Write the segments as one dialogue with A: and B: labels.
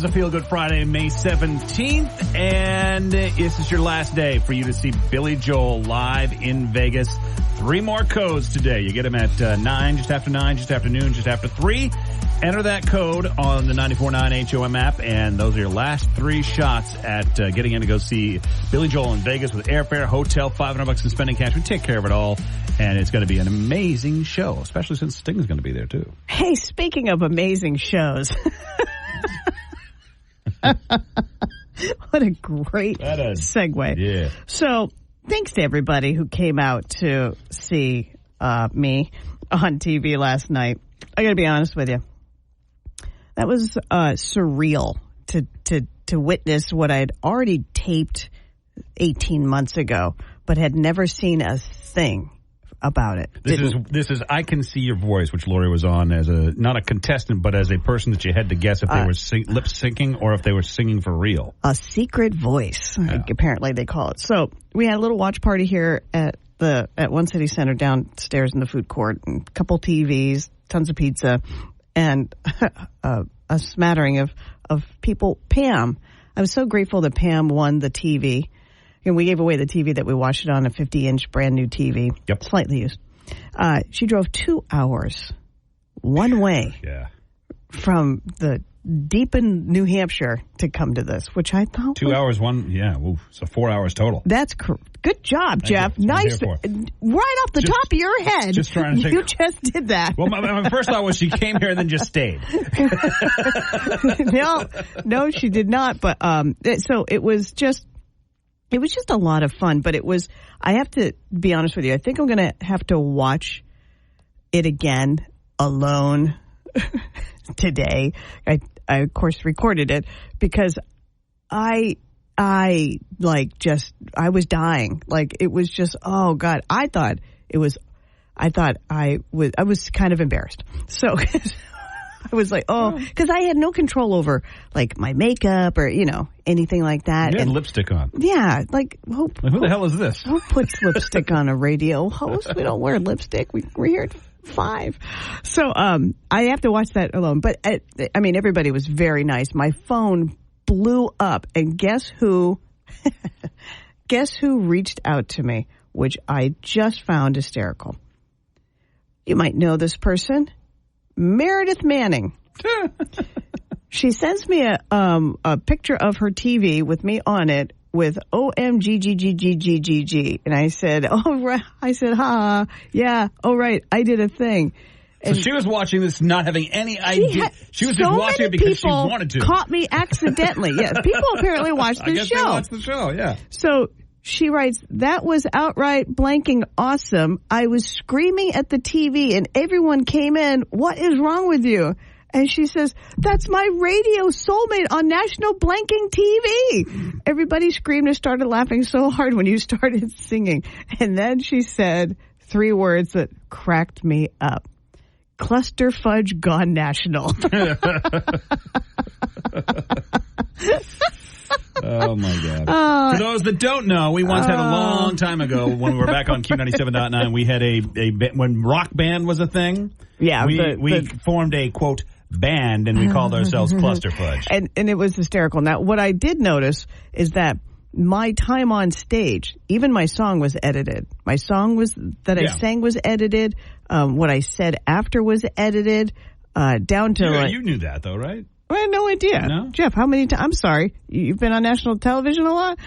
A: a Feel Good Friday, May 17th, and this is your last day for you to see Billy Joel live in Vegas. 3 more codes today. You get them at 9, just after 9, just after noon, just after 3. Enter that code on the 94.9 HOM app, and those are your last 3 shots at getting in to go see Billy Joel in Vegas with airfare, hotel, $500 in spending cash. We take care of it all, and it's going to be an amazing show, especially since Sting's going to be there, too.
B: Hey, speaking of amazing shows. What a great segue.
A: Yeah.
B: So, thanks to everybody who came out to see me on TV last night. I got to be honest with you. That was surreal to witness what I had already taped 18 months ago, but had never seen a thing about it.
A: This is I Can See Your Voice, which Lori was on as not a contestant, but as a person that you had to guess if they were lip syncing or if they were singing for real.
B: A secret voice, apparently they call it. So we had a little watch party here at One City Center downstairs in the food court, and a couple TVs, tons of pizza, and a smattering of people. Pam, I was so grateful that Pam won the TV. And we gave away the TV that we watched it on, a 50-inch brand new TV.
A: Yep.
B: Slightly used. She drove 2 hours one way from the deep in New Hampshire to come to this, which I thought
A: 2 hours, so 4 hours total.
B: That's good job, Jeff. Nice. Right off the top of your head.
A: Just trying to
B: You just did that.
A: Well, my first thought was she came here and then just stayed.
B: No, she did not. But so it was just a lot of fun. But I have to be honest with you. I think I'm going to have to watch it again alone today. I of course recorded it because I was dying. Like, it was just, oh God, I was kind of embarrassed. So I was like, because I had no control over like my makeup or, anything like that.
A: You had lipstick on.
B: Yeah. Like, who
A: the hell is this?
B: Who puts lipstick on a radio host? We don't wear lipstick. We're here at 5. So, I have to watch that alone. But everybody was very nice. My phone blew up, and guess who reached out to me, which I just found hysterical. You might know this person, Meredith Manning. She sends me a picture of her TV with me on it with OMGGGGGG, and I said, "Oh right," I said, "Ha, yeah, oh right, I did a thing."
A: So she was watching this not having any idea. She was just watching it because she wanted to.
B: Caught me accidentally. Yes, people apparently watch the show. I guess they
A: watch the show, yeah.
B: So she writes, "That was outright blanking awesome. I was screaming at the TV and everyone came in. What is wrong with you?" And she says, "That's my radio soulmate on national blanking TV." Everybody screamed and started laughing so hard when you started singing. And then she said 3 words that cracked me up. Cluster fudge gone national.
A: Oh, my God. For those that don't know, we once had a long time ago when we were back on Q97.9, we had when rock band was a thing.
B: Yeah.
A: We formed a, quote, band, and we called ourselves Cluster Fudge.
B: And it was hysterical. Now, what I did notice is that my time on stage, even my song was edited. My song I sang was edited. What I said after was edited. Down to
A: you knew that though, right?
B: I had no idea.
A: No?
B: Jeff, how many times? I'm sorry. You've been on national television a lot?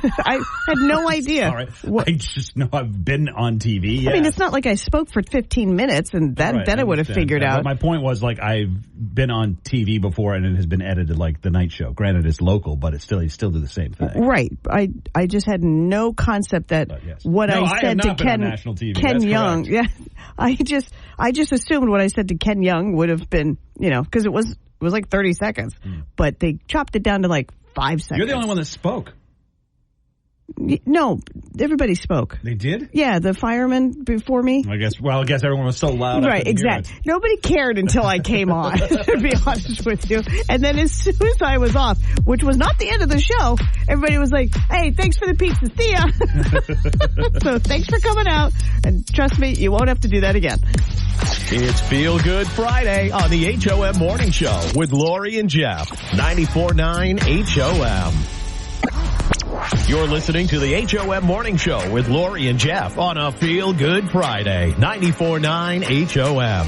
B: I had no idea.
A: All right. I just know I've been on TV. Yeah.
B: I mean, it's not like I spoke for 15 minutes and then I would have figured out.
A: But my point was, like, I've been on TV before and it has been edited like The Night Show. Granted, it's local, but you still do the same thing.
B: Right. I just had no concept that I said to Ken Young. Yeah. I just assumed what I said to Ken Young would have been, because it was like 30 seconds, but they chopped it down to like 5 seconds.
A: You're the only one that spoke.
B: No, everybody spoke.
A: They did?
B: Yeah, the firemen before me.
A: I guess everyone was so loud.
B: Right, exactly. Nobody cared until I came on, to be honest with you. And then as soon as I was off, which was not the end of the show, everybody was like, hey, thanks for the pizza. See ya. So thanks for coming out. And trust me, you won't have to do that again.
C: It's Feel Good Friday on the HOM Morning Show with Lori and Jeff. 94.9 HOM. You're listening to the HOM Morning Show with Lori and Jeff on a Feel Good Friday. 94.9 HOM.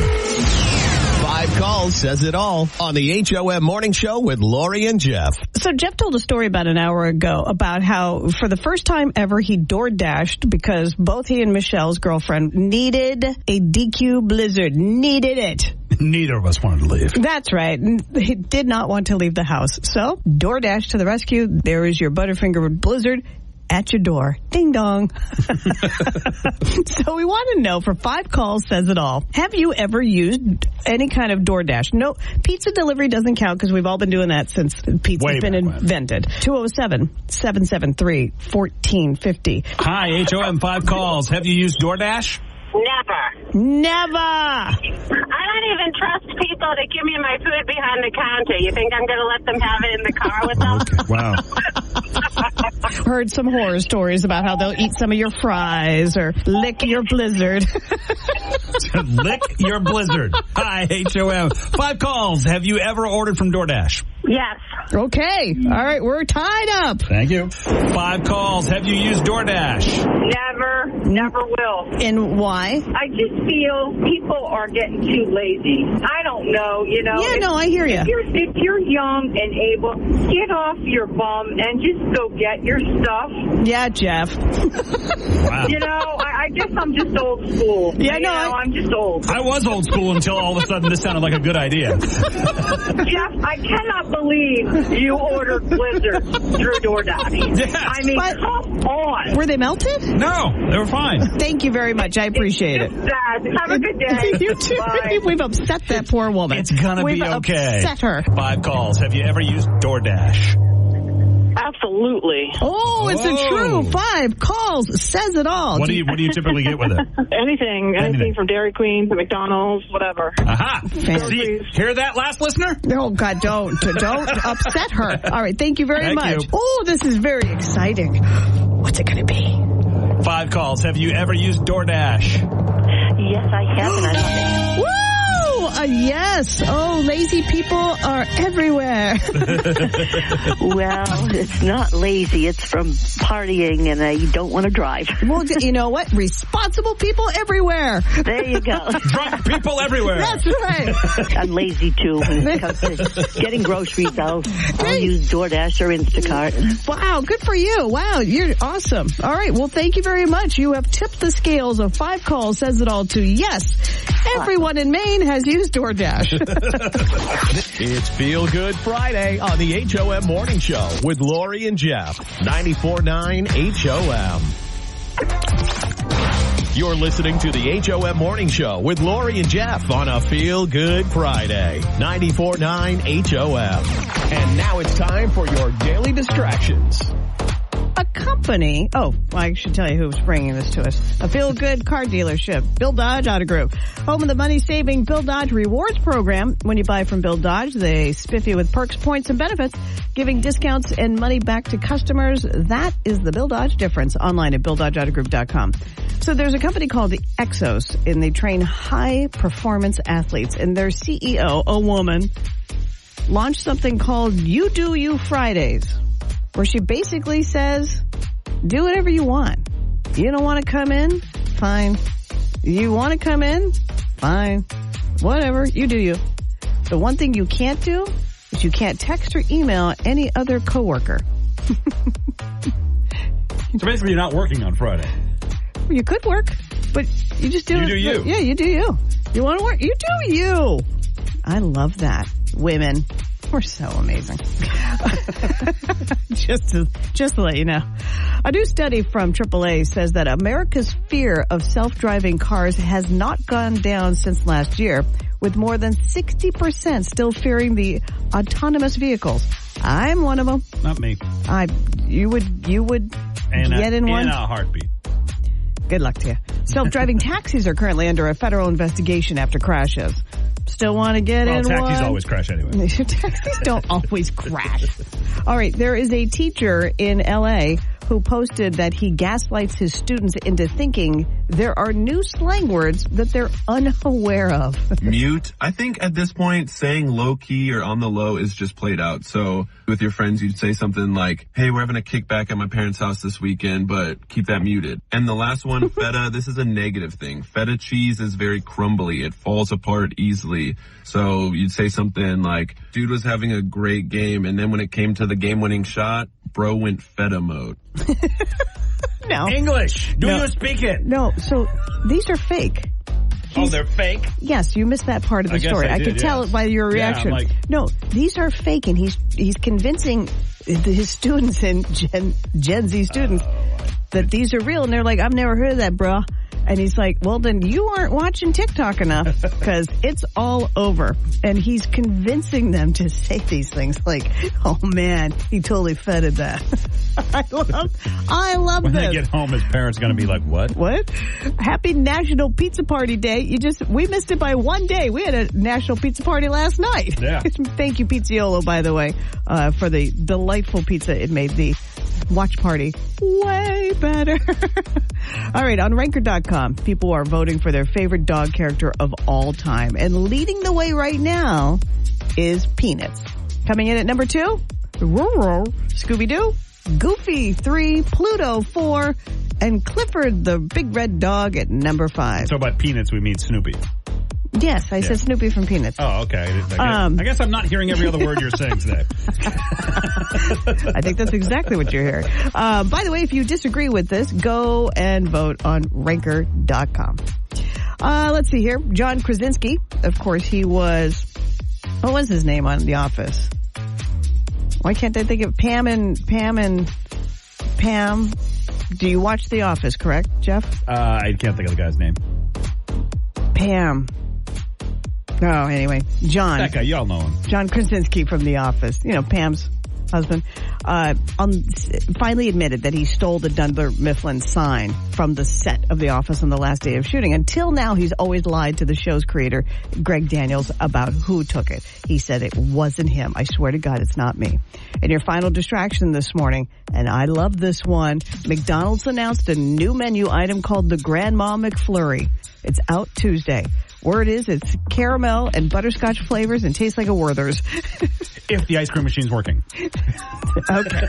C: 5 calls says it all on the HOM Morning Show with Lori and Jeff.
B: So Jeff told a story about an hour ago about how for the first time ever he door dashed because both he and Michelle's girlfriend needed a DQ Blizzard. Needed it.
A: Neither of us wanted to leave.
B: That's right. He did not want to leave the house. So DoorDash to the rescue. There is your Butterfinger Blizzard at your door. Ding dong. So we want to know, for 5 calls says it all, have you ever used any kind of DoorDash? No, pizza delivery doesn't count because we've all been doing that since pizza's been invented. 207-773-1450.
A: Hi, HOM, 5 calls. Have you used DoorDash?
B: Never.
D: I don't even trust people to give me my food behind the counter. You think I'm going to let them have it in the car with them?
A: Okay. Wow.
B: Heard some horror stories about how they'll eat some of your fries or lick your Blizzard.
A: Lick your Blizzard. Hi, HOM. 5 calls. Have you ever ordered from DoorDash?
D: Yes.
B: Okay. All right. We're tied up.
A: Thank you. 5 calls. Have you used DoorDash?
E: Never will.
B: And why?
E: I just feel people are getting too lazy. I don't know, you know.
B: Yeah, no, I hear you.
E: If you're young and able, get off your bum and just go get your stuff.
B: Yeah, Jeff.
A: Wow.
E: You know, I guess I'm just old school.
B: Yeah,
E: you know, I'm just old.
A: I was old school until all of a sudden this sounded like a good idea.
E: Jeff, I cannot believe you ordered Blizzard through DoorDash.
A: Yes.
E: I mean, come on.
B: Were they melted?
A: No, they were fine.
B: Thank you very much. I appreciate it.
E: Have a good day.
B: You too.
E: Bye.
B: We've upset that poor woman.
A: It's gonna be okay.
B: We've upset her.
A: 5 calls. Have you ever used DoorDash?
D: Absolutely.
B: Oh, it's a true 5 calls. Says it all.
A: What do you typically get with it?
D: Anything from Dairy Queen to McDonald's, whatever.
A: Aha. See, hear that, last listener?
B: Oh, God, don't upset her. All right, thank you very much.
A: You.
B: Oh, this is very exciting. What's it going to be?
A: 5 calls. Have you ever used DoorDash?
D: Yes, I have, and I love it.
B: Woo! Yes. Oh, lazy people are everywhere.
F: Well, it's not lazy. It's from partying, and I don't want to drive.
B: Well, you know what? Responsible people everywhere.
F: There you go.
A: Drunk people everywhere.
B: That's right.
F: I'm lazy, too. When it comes to getting groceries, I'll use DoorDash or Instacart.
B: Wow, good for you. Wow, you're awesome. All right, well, thank you very much. You have tipped the scales of 5 calls, says it all, to yes. Everyone in Maine has used DoorDash.
C: It's Feel Good Friday on the HOM Morning Show with Lori and Jeff. 94.9 HOM. You're listening to the HOM Morning Show with Lori and Jeff on a Feel Good Friday. 94.9 HOM. And now it's time for your daily distractions.
B: A company, I should tell you who's bringing this to us. A feel-good car dealership, Bill Dodge Auto Group. Home of the money-saving Bill Dodge Rewards program. When you buy from Bill Dodge, they spiff you with perks, points, and benefits, giving discounts and money back to customers. That is the Bill Dodge difference. Online at BillDodgeAutoGroup.com. So there's a company called the Exos, and they train high-performance athletes. And their CEO, a woman, launched something called You Do You Fridays, where she basically says, do whatever you want. You don't want to come in? Fine. You want to come in? Fine. Whatever. You do you. The one thing you can't do is you can't text or email any other coworker.
A: So basically you're not working on Friday.
B: You could work, but you just do it.
A: You do you.
B: Yeah, you do you. You want to work? You do you. I love that. Women. We're so amazing. Just to let you know. A new study from AAA says that America's fear of self-driving cars has not gone down since last year, with more than 60% still fearing the autonomous vehicles. I'm one of them.
A: Not me.
B: You would Get in one?
A: In a heartbeat.
B: Good luck to you. Self-driving taxis are currently under a federal investigation after crashes. Still want to get in one?
A: Taxis always crash anyway.
B: Taxis don't always crash. All right, there is a teacher in L.A. who posted that he gaslights his students into thinking there are new slang words that they're unaware of.
G: Mute. I think at this point, saying low key or on the low is just played out. So with your friends, you'd say something like, hey, we're having a kickback at my parents' house this weekend, but keep that muted. And the last one, feta, this is a negative thing. Feta cheese is very crumbly. It falls apart easily. So you'd say something like, dude was having a great game, and then when it came to the game-winning shot, bro went feta mode.
B: No.
A: English. Do you speak it?
B: No, so these are fake.
A: They're fake?
B: Yes, you missed that part of the story. I could tell it by your reaction. No, these are fake, and he's convincing his students and Gen Z students that these are real, and they're like, I've never heard of that, bro. And he's like, well, then you aren't watching TikTok enough because it's all over. And he's convincing them to say these things like, oh, man, he totally feted that. I love
A: when
B: this.
A: When they get home, his parents are going to be like, what?
B: What? Happy National Pizza Party Day. We missed it by one day. We had a National Pizza Party last night.
A: Yeah.
B: Thank you, Pizziolo, by the way, for the delightful pizza. It made the watch party way better. All right, on Ranker.com, people are voting for their favorite dog character of all time. And leading the way right now is Peanuts. Coming in at number 2, Scooby-Doo, Goofy 3, Pluto 4, and Clifford the Big Red Dog at number 5.
A: So by Peanuts, we mean Snoopy.
B: Yes, I said Snoopy from Peanuts.
A: Oh, okay. I guess I'm not hearing every other word you're saying today.
B: I think that's exactly what you're hearing. By the way, if you disagree with this, go and vote on Ranker.com. Let's see here. John Krasinski, of course, he was, what was his name on The Office? Why can't I think of Pam? Do you watch The Office, correct, Jeff?
A: I can't think of the guy's name.
B: Pam. Oh, anyway, John.
A: That guy, y'all know him.
B: John Krasinski from The Office. You know, Pam's husband. Finally admitted that he stole the Dunder Mifflin sign from the set of The Office on the last day of shooting. Until now, he's always lied to the show's creator, Greg Daniels, about who took it. He said it wasn't him. I swear to God, it's not me. And your final distraction this morning, and I love this one, McDonald's announced a new menu item called the Grandma McFlurry. It's out Tuesday. Word is it's caramel and butterscotch flavors and tastes like a Werther's.
A: If the ice cream machine's working.
B: Okay.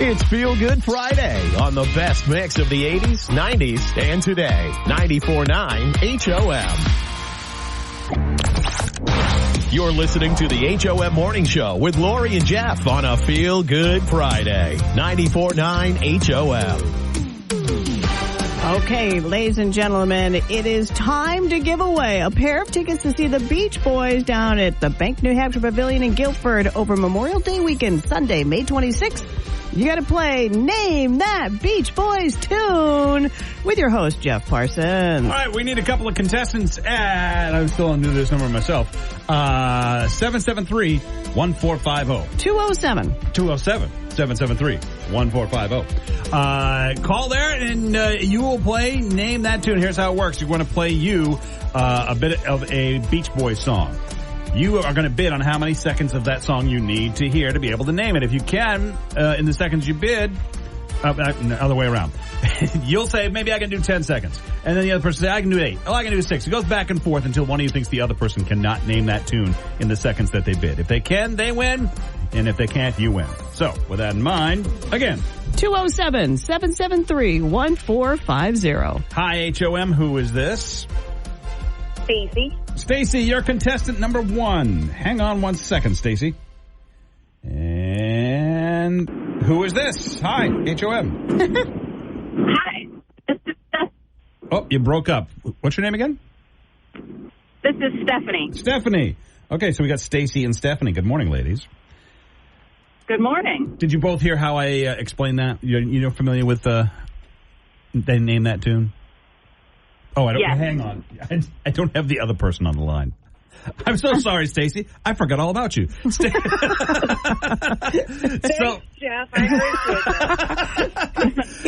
C: It's Feel Good Friday on the best mix of the 80s, 90s, and today. 94.9 HOM. You're listening to the HOM Morning Show with Lori and Jeff on a Feel Good Friday. 94.9 HOM.
B: Okay, ladies and gentlemen, it is time to give away a pair of tickets to see the Beach Boys down at the Bank New Hampshire Pavilion in Guilford over Memorial Day weekend, Sunday, May 26th. You got to play Name That Beach Boys Tune with your host, Jeff Parsons.
A: All right, we need a couple of contestants, and I'm still new to this number myself. 773-1450. 207-773-1450. Call there and you will play Name That Tune. Here's how it works. You're going to play a bit of a Beach Boys song. You are going to bid on how many seconds of that song you need to hear to be able to name it. If you can, in the seconds you bid, other way around. You'll say, maybe I can do 10 seconds. And then the other person says, I can do 8. Oh, I can do 6. It goes back and forth until one of you thinks the other person cannot name that tune in the seconds that they bid. If they can, they win. And if they can't, you win. So, with that in mind, again.
B: 207-773-1450.
A: Hi, HOM. Who is this?
D: Stacy.
A: Stacy, you're contestant number 1. Hang on 1 second, Stacy. And who is this? Hi, HOM.
D: Hi. This is Stephanie.
A: Oh, you broke up. What's your name again?
D: This is Stephanie.
A: Stephanie. Okay, so we got Stacy and Stephanie. Good morning, ladies.
D: Good morning.
A: Did you both hear how I explained that? You're familiar with they name that tune? Oh, I don't.
D: Yes.
A: Hang on. I don't have the other person on the line. I'm so sorry, Stacy. I forgot all about you.
E: Thanks, Jeff. I appreciate that.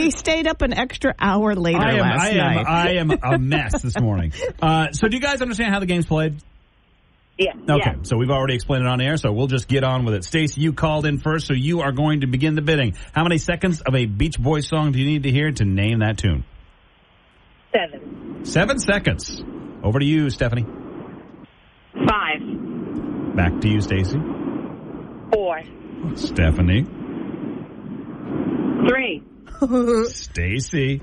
B: He stayed up an extra hour later last night.
A: I am a mess this morning. So do you guys understand how the game's played?
D: Yeah.
A: Okay, so we've already explained it on air, so we'll just get on with it. Stacey, you called in first, so you are going to begin the bidding. How many seconds of a Beach Boys song do you need to hear to name that tune?
D: 7.
A: 7 seconds. Over to you, Stephanie.
D: 5.
A: Back to you, Stacey.
D: 4.
A: Stephanie.
D: 3.
A: Stacey.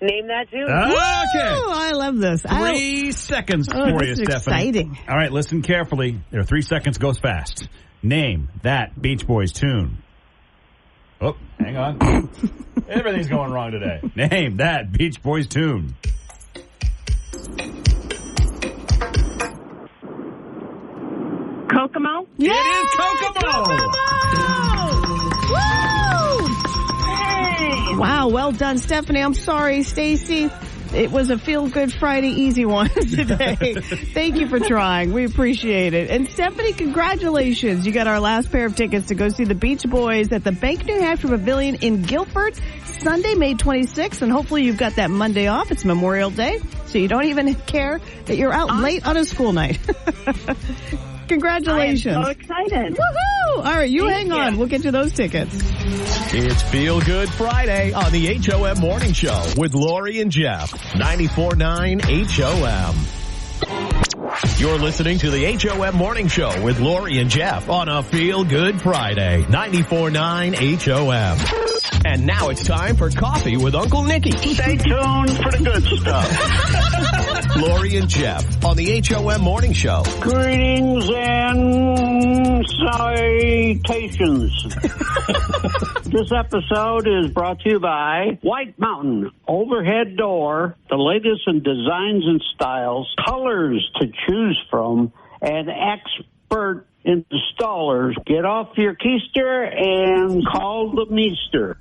D: Name that tune.
A: Okay.
B: Oh, I love this.
A: 3 seconds for you,
B: this is
A: Stephanie.
B: exciting.
A: All right, listen carefully. There are 3 seconds, goes fast. Name that Beach Boys tune. Oh, hang on. Everything's going wrong today. Name that Beach Boys tune.
D: Kokomo?
B: Yeah!
A: It is Kokomo!
B: Woo!
D: Hey!
B: Wow, well done, Stephanie. I'm sorry, Stacey. It was a feel-good Friday easy one today. Thank you for trying. We appreciate it. And Stephanie, congratulations. You got our last pair of tickets to go see the Beach Boys at the Bank New Hampshire Pavilion in Guilford, Sunday, May 26th. And hopefully you've got that Monday off. It's Memorial Day, so you don't even care that you're out late on a school night. Congratulations.
D: I'm so excited.
B: Woohoo! All right, you hang on. We'll get you those tickets.
C: It's Feel Good Friday on the HOM Morning Show with Lori and Jeff. 94.9 HOM. You're listening to the HOM Morning Show with Lori and Jeff on a Feel Good Friday. 94.9 HOM. And now it's time for Coffee with Uncle Nicky.
H: Stay tuned for the good stuff.
C: Lori and Jeff on the HOM Morning Show.
H: Greetings and salutations. This episode is brought to you by White Mountain Overhead Door, the latest in designs and styles, colors to choose from, and expert installers. Get off your keister and call the meester.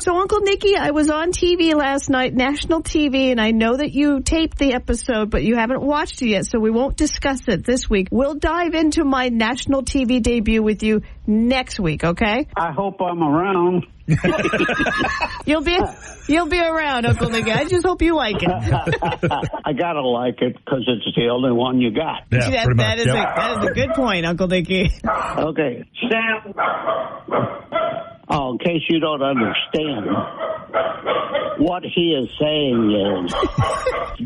B: So, Uncle Nicky, I was on TV last night, national TV, and I know that you taped the episode, but you haven't watched it yet, so we won't discuss it this week. We'll dive into my national TV debut with you next week, okay?
H: I hope I'm around.
B: You'll be around, Uncle Nicky. I just hope you like it.
H: I gotta like it because it's the only one you got.
A: Yeah,
B: that is a good point, Uncle Nicky.
H: Okay, Sam. Oh, in case you don't understand, what he is saying is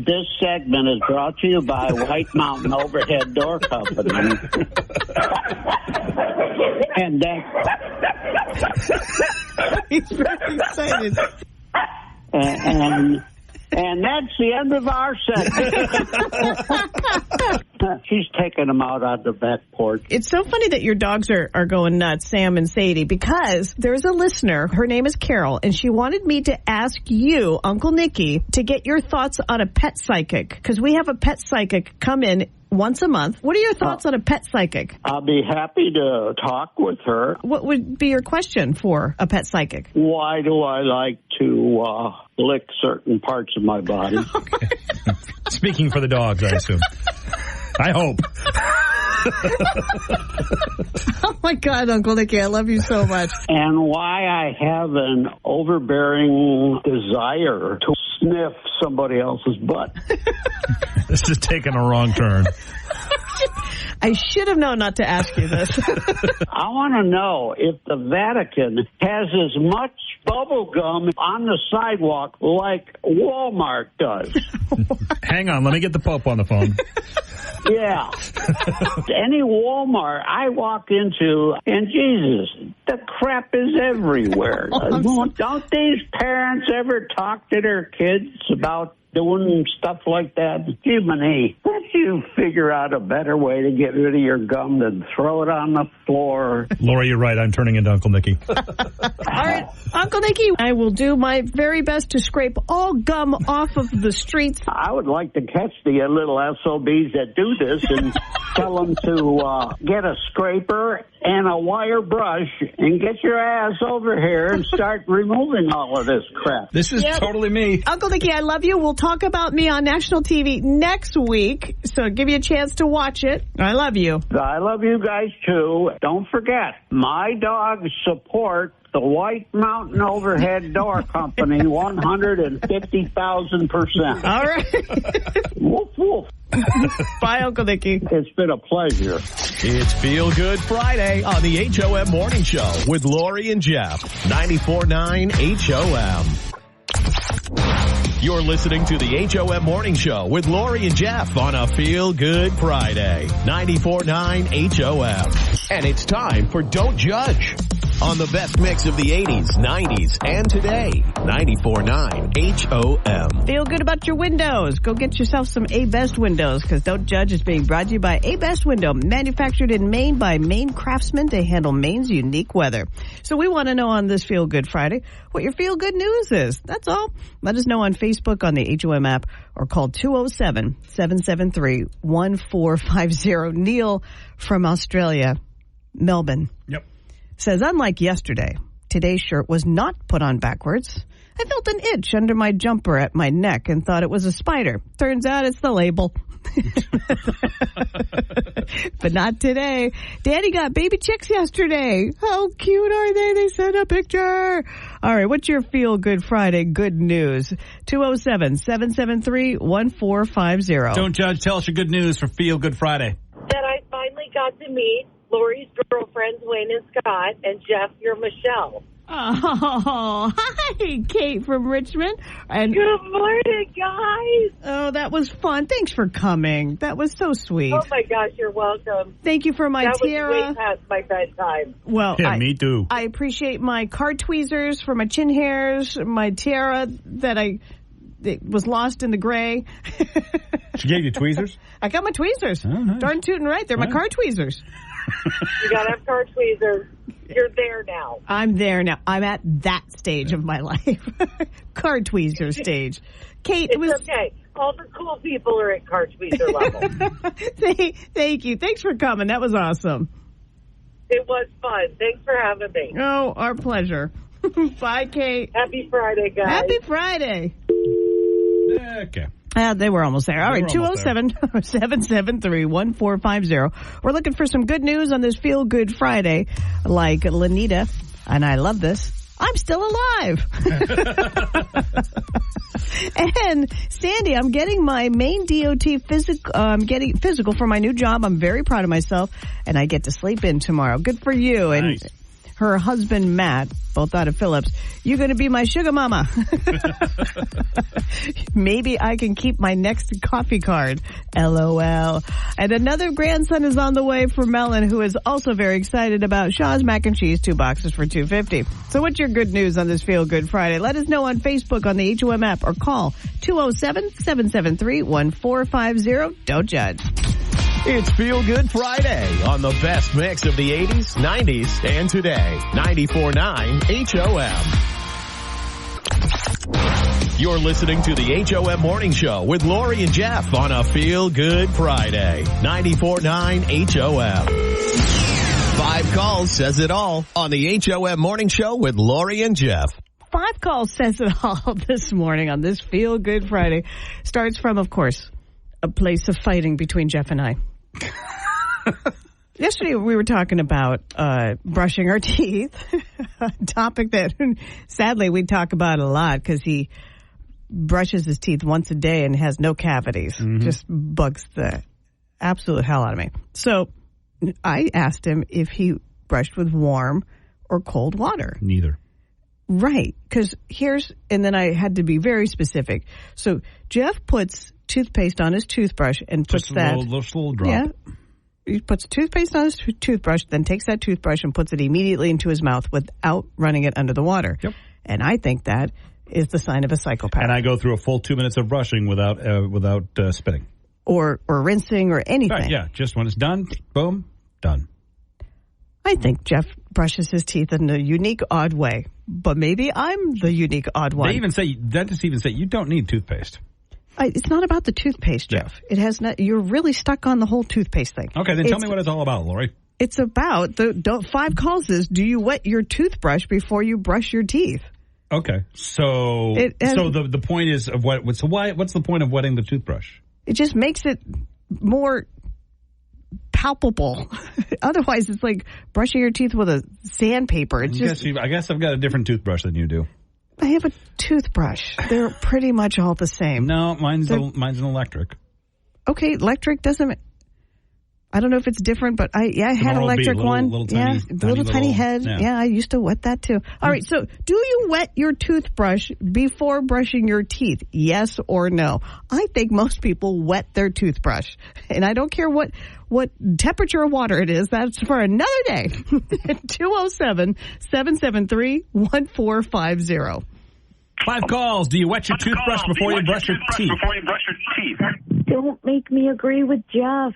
H: this segment is brought to you by White Mountain Overhead Door Company. And that...
B: He's very excited.
H: And that's the end of our segment. She's taking them out on the back porch.
B: It's so funny that your dogs are going nuts, Sam and Sadie, because there's a listener, her name is Carol, and she wanted me to ask you, Uncle Nicky, to get your thoughts on a pet psychic, because we have a pet psychic come in once a month. What are your thoughts on a pet psychic?
H: I'll be happy to talk with her.
B: What would be your question for a pet psychic?
H: Why do I like to lick certain parts of my body?
A: Okay. Speaking for the dogs, I assume. I hope.
B: Oh, my God, Uncle Nicky, I love you so much.
H: And why I have an overbearing desire to sniff somebody else's butt.
A: This is taking a wrong turn.
B: I should have known not to ask you this.
H: I want to know if the Vatican has as much bubble gum on the sidewalk like Walmart does.
A: Hang on, let me get the Pope on the phone.
H: Yeah. Any Walmart I walk into, and Jesus, the crap is everywhere. Don't these parents ever talk to their kids about doing stuff like that? Jiminy, can't you figure out a better way to get rid of your gum than throw it on the floor?
A: Lori, you're right. I'm turning into Uncle Nicky.
B: All right, Uncle Nicky, I will do my very best to scrape all gum off of the streets.
H: I would like to catch the little SOBs that do this and tell them to get a scraper and a wire brush and get your ass over here and start removing all of this crap.
A: This is totally me.
B: Uncle Nicky, I love you. We'll talk about me on national TV next week, so give you a chance to watch it. I love you.
H: I love you guys, too. Don't forget, my dogs support the White Mountain Overhead Door Company 150,000%.
B: All right.
H: Woof, woof.
B: Bye, Uncle Nicky.
H: It's been a pleasure.
C: It's Feel Good Friday on the HOM Morning Show with Lori and Jeff. 94.9 HOM. You're listening to the HOM Morning Show with Lori and Jeff on a Feel Good Friday. 94.9 HOM. And it's time for Don't Judge on the best mix of the 80s, 90s, and today. 94.9 HOM.
B: Feel good about your windows. Go get yourself some A-Best windows, because Don't Judge is being brought to you by A-Best Window, manufactured in Maine by Maine craftsmen to handle Maine's unique weather. So we want to know on this Feel Good Friday what your Feel Good news is. That's all. Let us know on Facebook, on the HOM app, or call 207-773-1450. Neil from Australia, Melbourne.
A: Yep.
B: Says, unlike yesterday, today's shirt was not put on backwards. I felt an itch under my jumper at my neck and thought it was a spider. Turns out it's the label. But not today. Daddy got baby chicks yesterday. How cute are they? They sent a picture. All right, what's your Feel Good Friday good news? 207-773-1450.
A: Don't judge. Tell us your good news for Feel Good Friday.
E: That I finally got to meet Lori's girlfriends, Wayne and Scott, and Jeff, you're Michelle.
B: Oh, hi, Kate from Richmond. And
E: Good morning, guys.
B: oh, that was fun. Thanks for coming. That was so sweet.
E: Oh, my gosh, you're welcome.
B: Thank you for my
E: That
B: tiara.
E: was way past my bedtime.
B: Well,
A: Yeah, me too.
B: I appreciate my car tweezers for my chin hairs, my tiara that it was lost in the gray.
A: She gave you tweezers?
B: I got my tweezers.
A: Oh, nice.
B: Darn tootin' right. They're my car tweezers.
E: You got to have car tweezers. You're there now.
B: I'm there now. I'm at that stage of my life. Car tweezer stage. Kate,
E: It's
B: it was
E: okay. All the cool people are at car tweezer level.
B: Thank you. Thanks for coming. That was awesome.
E: It was fun. Thanks for having me.
B: Oh, our pleasure. Bye, Kate.
E: Happy Friday, guys.
B: Happy Friday.
A: Okay.
B: They were almost there. All right,
A: They were almost there.
B: 207-773-1450. We're looking for some good news on this Feel Good Friday, like Lanita, and I love this, I'm still alive. And Sandy, I'm getting my Maine DOT getting physical for my new job. I'm very proud of myself, and I get to sleep in tomorrow. Good for you.
A: Nice.
B: And her husband, Matt, both out of Phillips, you're going to be my sugar mama. Maybe I can keep my next coffee card. LOL. And another grandson is on the way for Melon, who is also very excited about Shaw's mac and cheese, 2 boxes for $2.50. So what's your good news on this Feel Good Friday? Let us know on Facebook, on the HOM app, or call 207-773-1450. Don't judge.
C: It's Feel Good Friday on the best mix of the 80s, 90s, and today. 94.9 HOM. You're listening to the HOM Morning Show with Lori and Jeff on a Feel Good Friday. 94.9 HOM. 5 calls says it all on the HOM Morning Show with Lori and Jeff.
B: 5 calls says it all this morning on this Feel Good Friday. Starts from, of course, a place of fighting between Jeff and I. Yesterday we were talking about brushing our teeth, a topic that sadly we talk about a lot because he brushes his teeth once a day and has no cavities. Just bugs the absolute hell out of me. So I asked him if he brushed with warm or cold water.
A: Neither.
B: Right, because and then I had to be very specific. So Jeff puts toothpaste on his toothbrush and puts
A: Just
B: that.
A: a little drop.
B: Yeah. He puts toothpaste on his toothbrush, then takes that toothbrush and puts it immediately into his mouth without running it under the water.
A: Yep.
B: And I think that is the sign of a psychopath.
A: And I go through a full 2 minutes of brushing without spitting.
B: Or rinsing or anything.
A: Right, yeah, just when it's done, boom, done.
B: I think Jeff brushes his teeth in a unique, odd way. But maybe I'm the unique, odd one.
A: Dentists even say you don't need toothpaste.
B: It's not about the toothpaste, Jeff. It has not. You're really stuck on the whole toothpaste thing.
A: Okay, then tell me what it's all about, Lori.
B: It's about the 5 calls is, do you wet your toothbrush before you brush your teeth?
A: Okay, so the point is of what's the point of wetting the toothbrush?
B: It just makes it more palpable. Otherwise, it's like brushing your teeth with a sandpaper. It's
A: I guess I've got a different toothbrush than you do.
B: I have a toothbrush. They're pretty much all the same.
A: No, mine's an electric.
B: Okay, electric doesn't. I don't know if it's different, but I had an electric one.
A: Little tiny
B: head. Yeah, I used to wet that too. All right, so do you wet your toothbrush before brushing your teeth? Yes or no? I think most people wet their toothbrush. And I don't care what temperature of water it is. That's for another day. 207-773-1450.
A: 5 calls. Do you wet your toothbrush before you brush your teeth?
I: Don't make me agree with Jeff.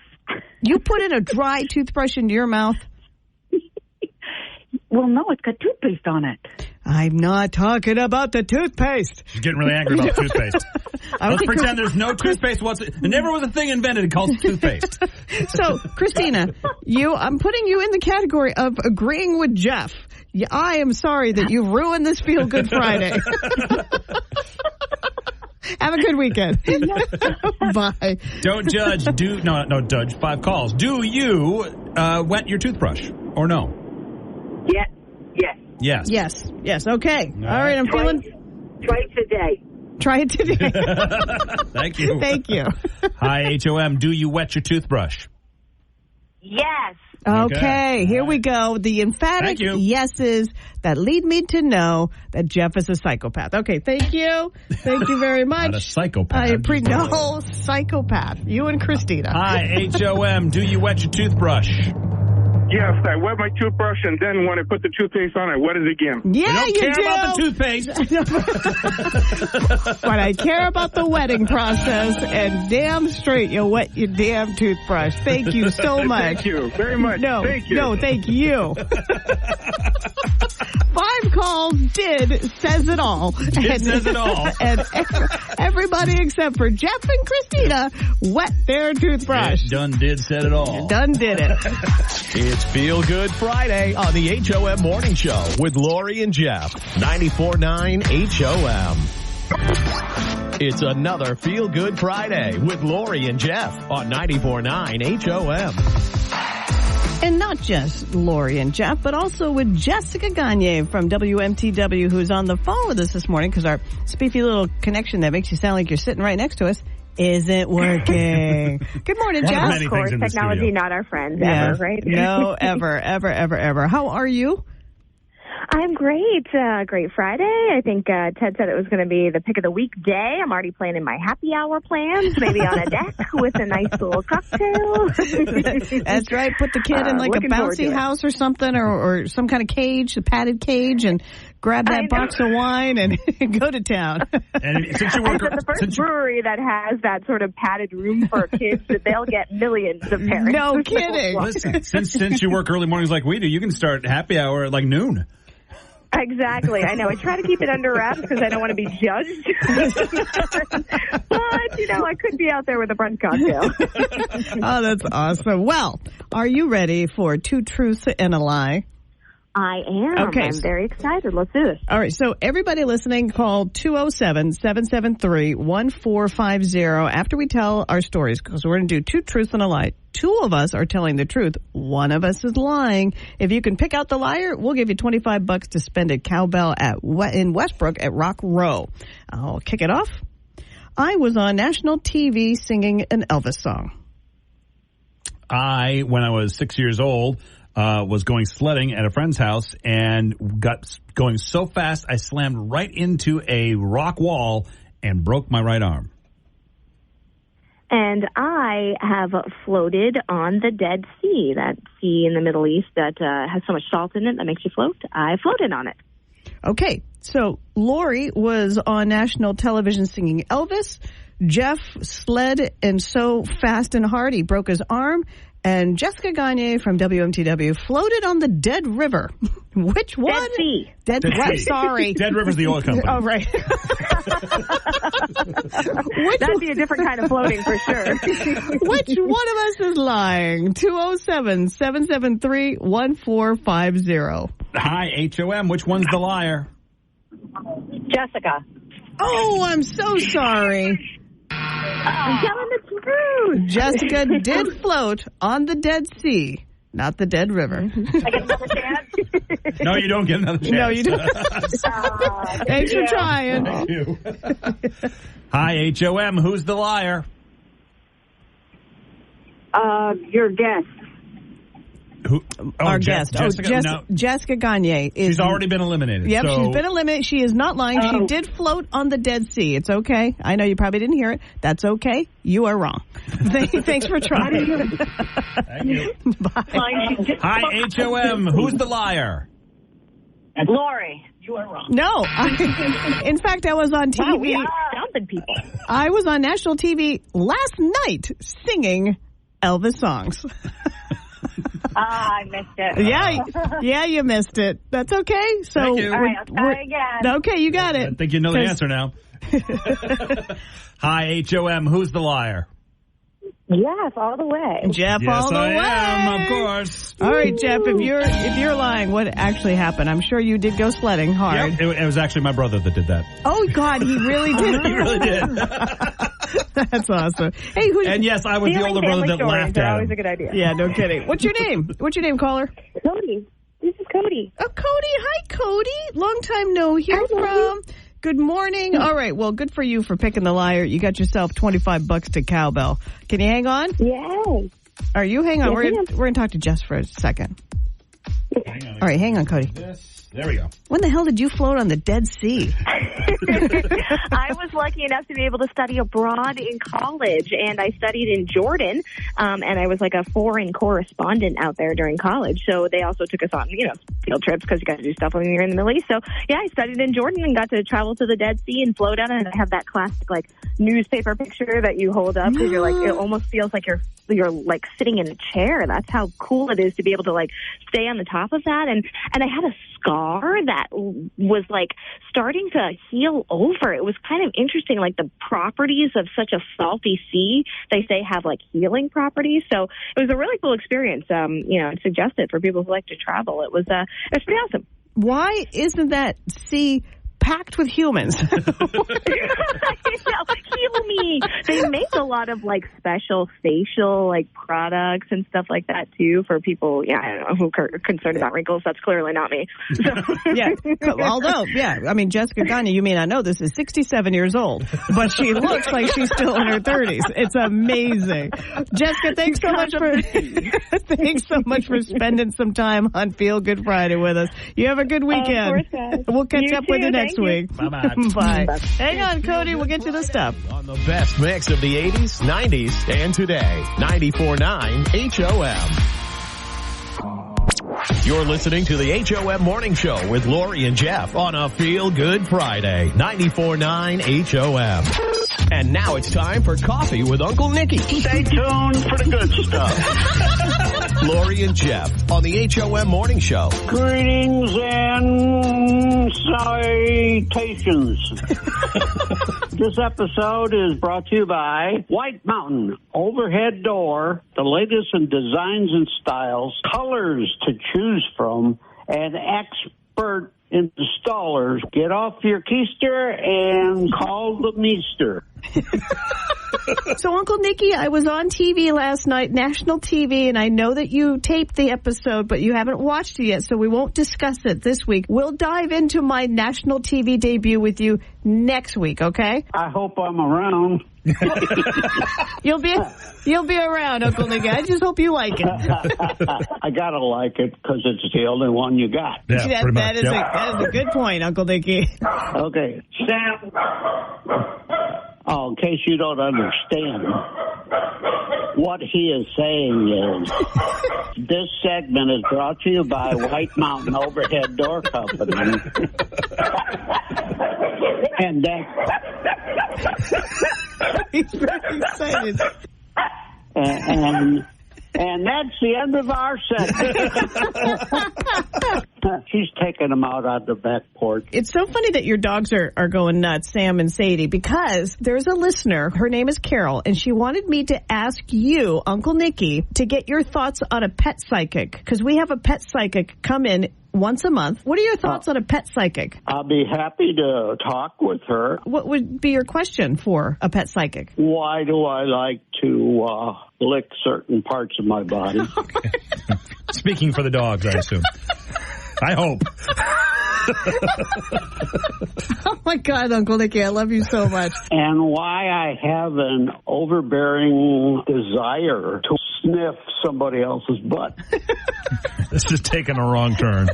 B: You put in a dry toothbrush into your mouth?
I: Well, no, it's got toothpaste on it.
B: I'm not talking about the toothpaste.
A: She's getting really angry about toothpaste. Let's pretend there's no toothpaste. There never was a thing invented called toothpaste.
B: So, Christina, I'm putting you in the category of agreeing with Jeff. I am sorry that you ruined this Feel Good Friday. Have a good weekend. Bye.
A: Don't judge. No, judge. 5 calls. Do you wet your toothbrush or no?
I: Yes.
B: Yes. Okay. All right. I'm feeling.
I: Try it today.
B: Try it today.
A: Thank you.
B: Thank you.
A: Hi, HOM. Do you wet your toothbrush?
I: Yes.
B: Okay, here we go. The emphatic yeses that lead me to know that Jeff is a psychopath. Okay, thank you. Thank you very much.
A: Not a psychopath.
B: No, psychopath. You and Christina.
A: Hi, HOM. Do you wet your toothbrush?
J: Yes, I wet my toothbrush, and then when I put the toothpaste on, I wet it again.
B: Yeah,
A: you don't care about the toothpaste.
B: But I care about the wetting process, and damn straight you wet your damn toothbrush. Thank you so much.
J: Thank you very much. Thank you.
B: No, thank you. 5 calls says it all.
C: Says it all.
B: And everybody except for Jeff and Christina wet their toothbrush.
C: Said it all.
B: Done did it.
C: It's Feel Good Friday on the HOM Morning Show with Lori and Jeff. 94.9 HOM. It's another Feel Good Friday with Lori and Jeff on 94.9 HOM.
B: And not just Lori and Jeff, but also with Jessica Gagne from WMTW, who's on the phone with us this morning because our spiffy little connection that makes you sound like you're sitting right next to us isn't working. Good morning, Jeff.
K: Of course, technology not our friend ever, right?
B: No, ever. How are you?
K: I'm great. Great Friday. I think Ted said it was going to be the pick of the week day. I'm already planning my happy hour plans, maybe on a deck with a nice little cocktail.
B: That's right. Put the kid in like a bouncy house or something, or some kind of cage, a padded cage, and grab that box of wine and go to town.
A: And since you work,
K: the first brewery that has that sort of padded room for kids, that they'll get millions of parents.
B: No kidding.
A: Listen, since you work early mornings like we do, you can start happy hour at like noon.
K: Exactly. I know. I try to keep it under wraps because I don't want to be judged. But, I could be out there with a brunch cocktail.
B: Oh, that's awesome. Well, are you ready for 2 truths and a lie?
K: I am.
B: Okay.
K: I'm very excited. Let's do this.
B: All right. So everybody listening, call 207-773-1450 after we tell our stories, because we're going to do 2 truths and a lie. 2 of us are telling the truth. 1 of us is lying. If you can pick out the liar, we'll give you $25 to spend at Cowbell in Westbrook at Rock Row. I'll kick it off. I was on national TV singing an Elvis song.
A: When I was 6 years old, was going sledding at a friend's house and got going so fast I slammed right into a rock wall and broke my right arm.
K: And I have floated on the Dead Sea, that sea in the Middle East that has so much salt in it that makes you float. I floated on it.
B: Okay, so Lori was on national television singing Elvis. Jeff sled and so fast and hard he broke his arm. And Jessica Gagne from WMTW floated on the Dead River. Which one?
K: Dead Sea.
B: Dead Sea. Sorry.
A: Dead River's the oil company.
B: Oh, right.
K: That'd be a different kind of floating for sure.
B: Which one of us is lying? 207-773-1450.
A: Hi, HOM. Which one's the liar?
I: Jessica.
B: Oh, I'm so sorry.
K: I'm telling the truth.
B: Jessica did float on the Dead Sea, not the Dead River.
K: I get another chance?
A: No, you don't get another chance.
B: No, you don't. Thanks for trying.
A: Thank you. Hi, HOM. Who's the liar?
E: Your guest.
A: Who?
B: Our guest.
A: Jessica, no.
B: Jessica Gagne.
A: She's already been eliminated.
B: Yep,
A: so.
B: she's been eliminated. She is not lying. She did float on the Dead Sea. It's okay. I know you probably didn't hear it. That's okay. You are wrong. Thanks for trying.
A: Thank you.
B: Bye.
A: Hi, HOM. Who's the liar?
E: Lori, you are wrong.
B: No. In fact, I was on TV.
K: Wow, we are dumping people.
B: I was on national TV last night singing Elvis songs.
E: I missed it.
B: Yeah, you missed it. That's okay. So,
A: Thank you.
E: All right, I'll try again.
B: Okay, you got it.
A: I think you know the answer now. Hi, HOM. Who's the liar?
K: Yes, all the way.
B: Jeff,
A: Yes,
B: all the way.
A: I am, of course.
B: All right, Jeff, if you're lying, what actually happened? I'm sure you did go sledding hard.
A: Yep, it was actually my brother that did that.
B: Oh, God, he really did.
A: He really did.
B: That's awesome. Hey,
A: And yes, I was the older brother that laughed at
K: always
A: him.
K: a good idea.
B: Yeah, no kidding. What's your name? What's your name, caller?
K: Cody. This is Cody.
B: Oh, Cody. Hi, Cody. Long time no hear from. Good morning. All right. Well, good for you for picking the liar. You got yourself $25 to Cowbell. Can you hang on?
K: Yay.
B: Are you hang on?
K: Yes,
B: We're gonna talk to Jess for a second.
A: Hang on.
B: All right, hang on, Cody.
A: There we go.
B: When the hell did you float on the Dead Sea?
K: I was lucky enough to be able to study abroad in college, and I studied in Jordan, and I was like a foreign correspondent out there during college. So they also took us on, field trips because you got to do stuff when you're in the Middle East. So yeah, I studied in Jordan and got to travel to the Dead Sea and float on it. And I have that classic like newspaper picture that you hold up because you're like, it almost feels like you're like sitting in a chair. That's how cool it is to be able to like stay on the top of that. And I had a scar that was like starting to heal over. It was kind of interesting, like the properties of such a salty sea, they say have like healing properties. So it was a really cool experience. I'd suggest it for people who like to travel. It was pretty awesome.
B: Why isn't that sea packed with humans?
K: Heal me. They make a lot of like special facial like products and stuff like that too for people. Yeah, I don't know who are concerned about wrinkles. That's clearly not me. So.
B: Yeah. Although, I mean, Jessica Gagne, you may not know this, is 67 years old, but she looks like she's still in her 30s. It's amazing. Jessica, thanks so much for spending some time on Feel Good Friday with us. You have a good weekend.
K: Of course,
B: we'll catch up with you
K: too.
B: next week.
A: Bye-bye.
B: Bye. Hang on, Cody. We'll get to the stuff.
C: On the best mix of the 80s, 90s, and today. 94.9 HOM. You're listening to the HOM Morning Show with Lori and Jeff on a Feel Good Friday. 94.9 HOM. And now it's time for Coffee with Uncle Nicky.
H: Stay tuned for the good stuff.
C: Lori and Jeff on the HOM Morning Show.
H: Greetings and salutations. This episode is brought to you by White Mountain Overhead Door, the latest in designs and styles, colors to choose from, and expert installers. Get off your keister and call the meester.
B: So, Uncle Nicky, I was on TV last night, national TV, and I know that you taped the episode, but you haven't watched it yet, so we won't discuss it this week. We'll dive into my national TV debut with you next week, okay?
H: I hope I'm around.
B: You'll be around, Uncle Nicky. I just hope you like it.
H: I gotta like it because it's the only one you got.
A: Yeah,
B: that is a good point, Uncle Nicky.
H: Okay, Sam. Oh, in case you don't understand, what he is saying is this segment is brought to you by White Mountain Overhead Door Company. And
B: He's very excited.
H: And that's the end of our segment. She's taking them out on the back porch.
B: It's so funny that your dogs are going nuts, Sam and Sadie, because there's a listener, her name is Carol, and she wanted me to ask you, Uncle Nicky, to get your thoughts on a pet psychic, because we have a pet psychic come in once a month. What are your thoughts on a pet psychic?
H: I'll be happy to talk with her.
B: What would be your question for a pet psychic?
H: Why do I like to lick certain parts of my body?
A: Okay. Speaking for the dogs, I assume. I hope.
B: Oh, my God, Uncle Nicky, I love you so much.
H: And why I have an overbearing desire to sniff somebody else's butt.
A: This is taking a wrong turn.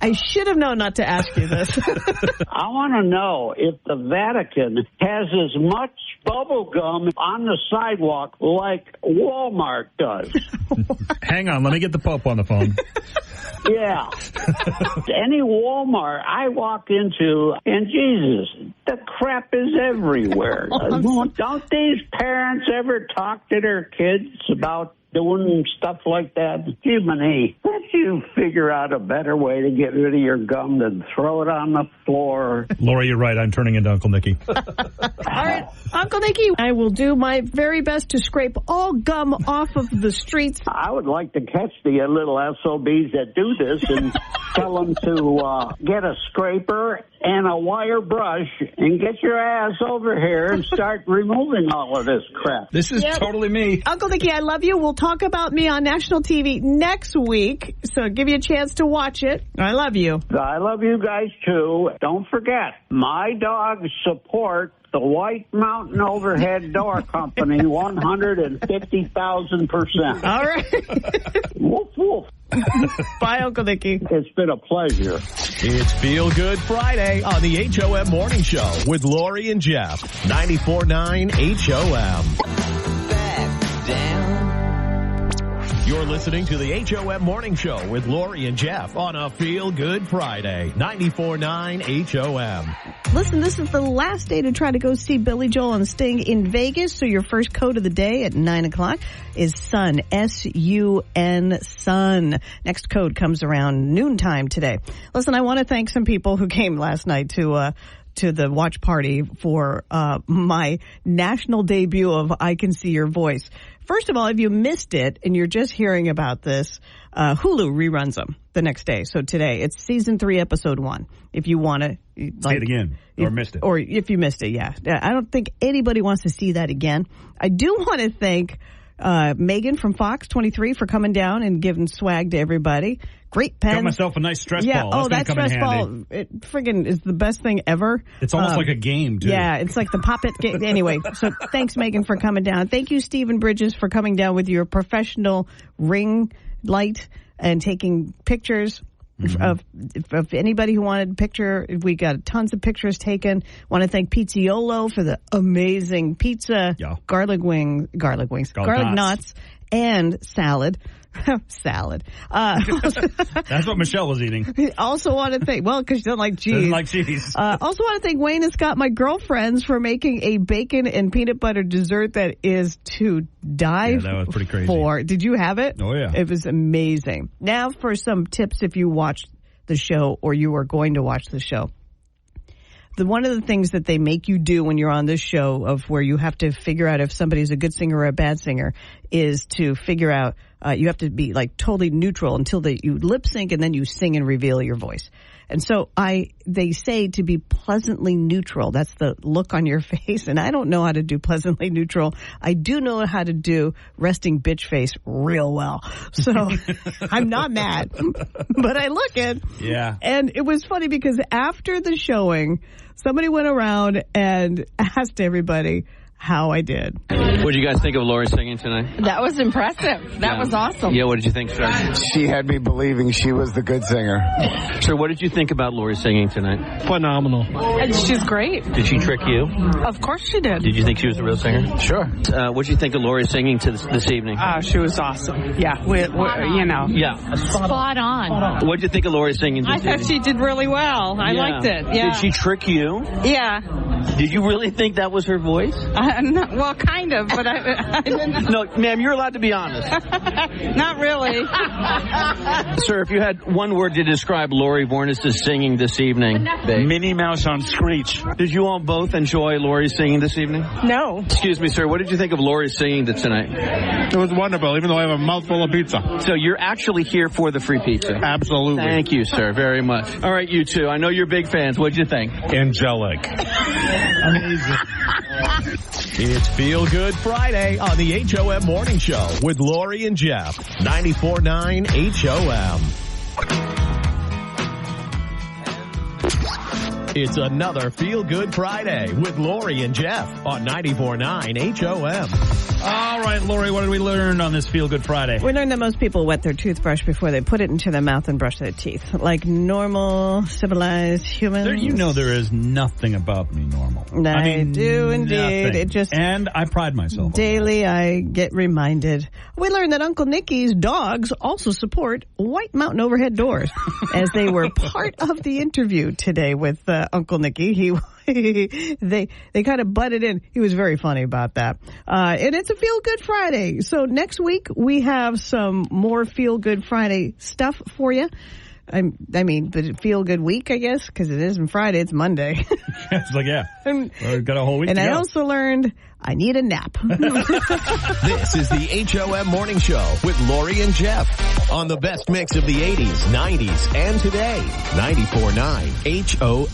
B: I should have known not to ask you this.
H: I want to know if the Vatican has as much bubble gum on the sidewalk like Walmart does.
A: Hang on, let me get the Pope on the phone.
H: Yeah. Any Walmart I walk into, and Jesus, the crap is everywhere. Don't these parents ever talk to their kids about doing stuff like that? Jiminy, can't you figure out a better way to get rid of your gum than throw it on the floor?
A: Laura, you're right. I'm turning into Uncle Nicky.
B: All right, Uncle Nicky, I will do my very best to scrape all gum off of the streets.
H: I would like to catch the little SOBs that do this and tell them to get a scraper and a wire brush and get your ass over here and start removing all of this crap.
A: This is totally me.
B: Uncle Nicky, I love you. We'll talk about me on national TV next week, so give you a chance to watch it. I love you.
H: I love you guys, too. Don't forget, my dogs support the White Mountain Overhead Door Company 150,000%.
B: All right.
H: Woof, woof.
B: Bye, Uncle Nicky.
H: It's been a pleasure.
C: It's Feel Good Friday on the HOM Morning Show with Lori and Jeff. 94.9 HOM. Back down. You're listening to the HOM Morning Show with Lori and Jeff on a Feel Good Friday. 94.9 HOM.
B: Listen, this is the last day to try to go see Billy Joel and Sting in Vegas. So your first code of the day at 9 o'clock is SUN, S-U-N, SUN. Next code comes around noontime today. Listen, I want to thank some people who came last night to the watch party for my national debut of I Can See Your Voice. First of all, if you missed it and you're just hearing about this, Hulu reruns them the next day. So today, it's season 3, episode 1. If you want to
A: see it again or missed it.
B: Or if you missed it, yeah. I don't think anybody wants to see that again. I do want to thank Megan from Fox 23 for coming down and giving swag to everybody. Great pen.
A: Got myself a nice stress ball.
B: Oh, that stress ball, it friggin' is the best thing ever.
A: It's almost like a game, too.
B: Yeah, it's like the Pop-It game. Anyway, so thanks, Megan, for coming down. Thank you, Stephen Bridges, for coming down with your professional ring light and taking pictures. Of anybody who wanted a picture. We got tons of pictures taken. Want to thank Pizziolo for the amazing pizza, garlic knots, and salad. Salad.
A: That's what Michelle was eating.
B: Also want to thank, because she doesn't like cheese.
A: Doesn't like cheese.
B: Also want to thank Wayne and Scott, my girlfriends, for making a bacon and peanut butter dessert that is to die
A: that was pretty crazy.
B: for. Did you have it?
A: Oh, yeah.
B: It was amazing. Now for some tips if you watched the show or you are going to watch the show. One of the things that they make you do when you're on this show of where you have to figure out if somebody's a good singer or a bad singer is to figure out, you have to be like totally neutral until you lip sync and then you sing and reveal your voice. And so they say to be pleasantly neutral. That's the look on your face. And I don't know how to do pleasantly neutral. I do know how to do resting bitch face real well. So I'm not mad, but I look it.
A: Yeah.
B: And it was funny because after the showing, somebody went around and asked everybody how I did.
L: What did you guys think of Lori singing tonight?
M: That was impressive. That was awesome.
L: Yeah, what did you think, sir?
N: She had me believing she was the good singer.
L: Sir, what did you think about Lori singing tonight?
M: Phenomenal. And she's great.
L: Did she trick you?
M: Of course she did.
L: Did you think she was the real singer?
N: Sure.
L: What did you think of Lori singing this evening?
M: She was awesome. Yeah, you know.
L: Yeah.
M: Spot on.
L: What did you think of Lori singing this evening?
M: I thought she did really well. I liked it. Yeah.
L: Did she trick you?
M: Yeah.
L: Did you really think that was her voice?
M: Well, kind of, but I didn't.
L: No, ma'am, you're allowed to be honest.
M: Not really.
L: Sir, if you had one word to describe Lori Vornis' singing this evening.
O: Minnie Mouse on Screech.
L: Did you all both enjoy Lori's singing this evening?
M: No.
L: Excuse me, sir. What did you think of Lori's singing tonight?
O: It was wonderful, even though I have a mouthful of pizza.
L: So you're actually here for the free pizza?
O: Absolutely.
L: Thank you, sir, very much. All right, you two. I know you're big fans. What'd you think?
O: Angelic.
C: Amazing. It's Feel Good Friday on the HOM Morning Show with Lori and Jeff. 94.9 HOM. It's another Feel Good Friday with Lori and Jeff on 94.9 HOM.
A: All right, Lori, what did we learn on this Feel Good Friday?
B: We learned that most people wet their toothbrush before they put it into their mouth and brush their teeth, like normal, civilized humans.
A: You know there is nothing about me normal.
B: I do indeed.
A: Nothing.
B: It just
A: and I pride myself.
B: Daily, I get reminded. We learned that Uncle Nicky's dogs also support White Mountain overhead doors, as they were part of the interview today with Uncle Nicky. They kind of butted in. He was very funny about that. And it's a Feel Good Friday. So next week we have some more Feel Good Friday stuff for you. I mean, the Feel Good Week, I guess, because it isn't Friday, it's Monday.
A: It's like, yeah, we've got a whole week
B: and
A: to
B: I
A: go.
B: also learned I need a nap.
C: This is the HOM Morning Show with Lori and Jeff on the best mix of the 80s, 90s, and today. 94.9 HOM.